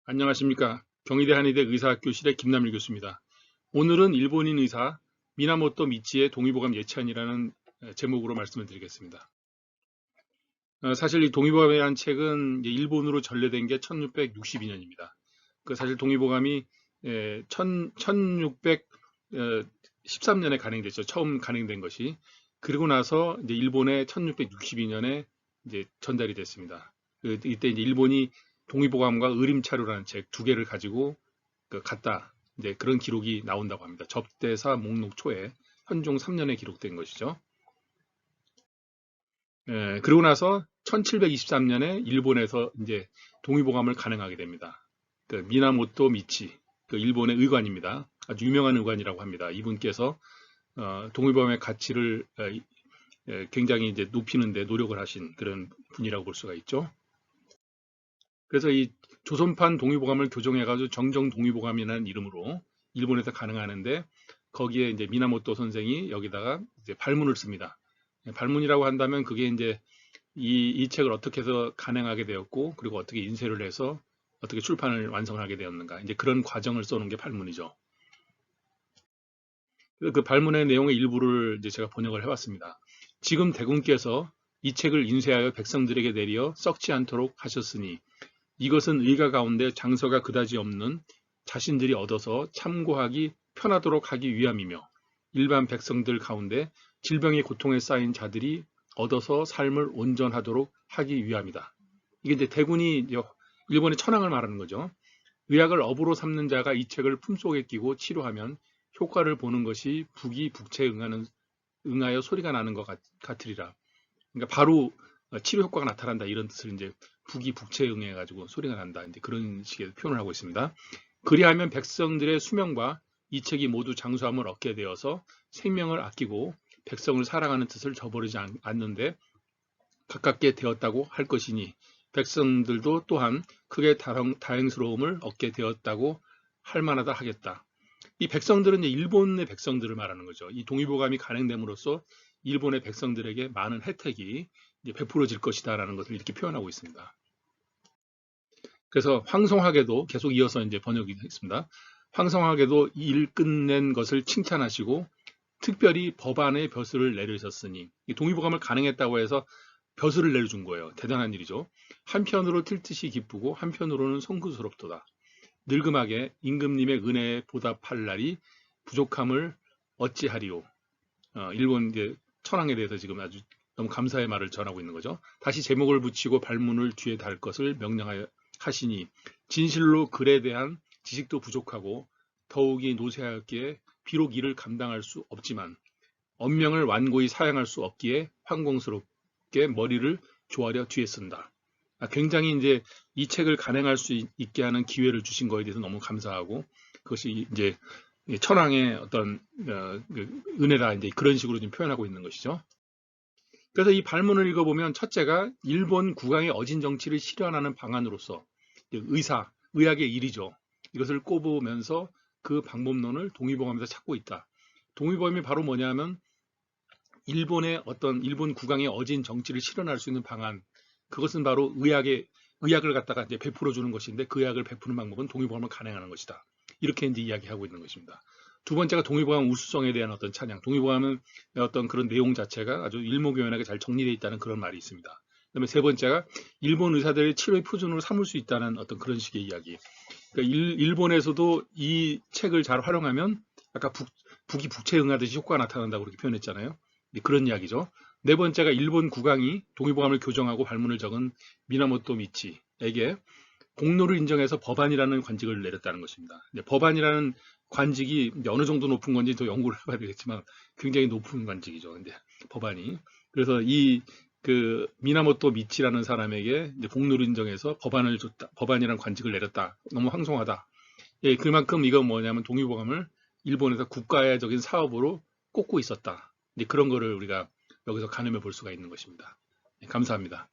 안녕하십니까. 경희대 한의대 의사학교실의 김남일 교수입니다. 오늘은 일본인 의사 미나모토 미치의 동의보감 예찬이라는 제목으로 말씀을 드리겠습니다. 사실 이 동의보감이라는 책은 일본으로 전래된 게 1662년입니다. 사실 동의보감이 1613년에 간행됐죠. 처음 간행된 것이. 그리고 나서 이제 일본에 1662년에 이제 전달이 됐습니다. 이때 이제 일본이 동의보감과 의림차료라는 책 두 개를 가지고 갔다. 이제 그런 기록이 나온다고 합니다. 접대사 목록 초에 현종 3년에 기록된 것이죠. 그리고 나서 1723년에 일본에서 이제 동의보감을 간행하게 됩니다. 미나모토 미치, 일본의 의관입니다. 아주 유명한 의관이라고 합니다. 이분께서 동의보감의 가치를 굉장히 이제 높이는데 노력을 하신 그런 분이라고 볼 수가 있죠. 그래서 이 조선판 동의보감을 교정해가지고 정정 동의보감이라는 이름으로 일본에서 가능하는데 거기에 이제 미나모토 선생이 여기다가 이제 발문을 씁니다. 발문이라고 한다면 그게 이제 이 책을 어떻게 해서 간행하게 되었고 그리고 어떻게 인쇄를 해서 어떻게 출판을 완성하게 되었는가 이제 그런 과정을 써놓은 게 발문이죠. 그 발문의 내용의 일부를 이제 제가 번역을 해봤습니다. 지금 대군께서 이 책을 인쇄하여 백성들에게 내려 썩지 않도록 하셨으니 이것은 의가 가운데 장서가 그다지 없는 자신들이 얻어서 참고하기 편하도록 하기 위함이며 일반 백성들 가운데 질병의 고통에 쌓인 자들이 얻어서 삶을 온전하도록 하기 위함이다. 이게 이제 대군이 일본의 천황을 말하는 거죠. 의학을 업으로 삼는 자가 이 책을 품속에 끼고 치료하면 효과를 보는 것이 북이 북체에 응하여 소리가 나는 것 같으리라. 그러니까 바로 치료 효과가 나타난다 이런 뜻을 이제 북이 북체에 응해 가지고 소리가 난다 이제 그런 식의 표현을 하고 있습니다. 그리하면 백성들의 수명과 이 책이 모두 장수함을 얻게 되어서 생명을 아끼고 백성을 사랑하는 뜻을 저버리지 않는데 가깝게 되었다고 할 것이니 백성들도 또한 크게 다행스러움을 얻게 되었다고 할 만하다 하겠다. 이 백성들은 일본의 백성들을 말하는 거죠. 이 동의보감이 간행됨으로써 일본의 백성들에게 많은 혜택이 베풀어질 것이다라는 것을 이렇게 표현하고 있습니다. 그래서 황송하게도 계속 이어서 이제 번역이 있습니다. 황송하게도 일 끝낸 것을 칭찬하시고 특별히 법안의 벼슬을 내리셨으니 동의보감을 간행했다고 해서 벼슬을 내려준 거예요. 대단한 일이죠. 한편으로 틀뜻이 기쁘고 한편으로는 송구스럽도다. 늙음하게 임금님의 은혜에 보답할 날이 부족함을 어찌하리오. 일본 이제 천황에 대해서 지금 아주 너무 감사의 말을 전하고 있는 거죠. 다시 제목을 붙이고 발문을 뒤에 달 것을 명령하여 하시니 진실로 글에 대한 지식도 부족하고 더욱이 노쇠하였기에 비록 이를 감당할 수 없지만 언명을 완고히 사양할 수 없기에 황공스럽게 머리를 조아려 뒤에 쓴다. 굉장히 이제 이 책을 간행할 수 있게 하는 기회를 주신 거에 대해서 너무 감사하고 그것이 이제 천황의 어떤 은혜다 이제 그런 식으로 좀 표현하고 있는 것이죠. 그래서 이 발문을 읽어보면 첫째가 일본 국왕의 어진 정치를 실현하는 방안으로서 의학의 일이죠. 이것을 꼽으면서 그 방법론을 동의보감에서 찾고 있다. 동의보감이 바로 뭐냐면 일본 국왕의 어진 정치를 실현할 수 있는 방안, 그것은 바로 의학을 갖다가 이제 베풀어 주는 것인데 그 의학을 베푸는 방법은 동의보감을 간행하는 것이다. 이렇게 이제 이야기하고 있는 것입니다. 두 번째가 동의보감 우수성에 대한 어떤 찬양. 동의보감은 어떤 그런 내용 자체가 아주 일목요연하게 잘 정리되어 있다는 그런 말이 있습니다. 그다음에 세 번째가 일본 의사들의 치료의 표준으로 삼을 수 있다는 어떤 그런 식의 이야기. 그러니까 일본에서도 이 책을 잘 활용하면 아까 북이 북체에 응하듯이 효과가 나타난다고 그렇게 표현했잖아요. 그런 이야기죠. 네 번째가 일본 국왕이 동의보감을 교정하고 발문을 적은 미나모토 미치에게 공로를 인정해서 법안이라는 관직을 내렸다는 것입니다. 법안이라는 관직이 어느 정도 높은 건지 더 연구를 해봐야 되겠지만 굉장히 높은 관직이죠. 근데 법안이. 그래서 미나모토 미치라는 사람에게 공로를 인정해서 법안을 줬다. 법안이라는 관직을 내렸다. 너무 황송하다. 예, 그만큼 이건 뭐냐면 동의보감을 일본에서 국가적인 사업으로 꼽고 있었다. 그런 거를 우리가 여기서 가늠해 볼 수가 있는 것입니다. 감사합니다.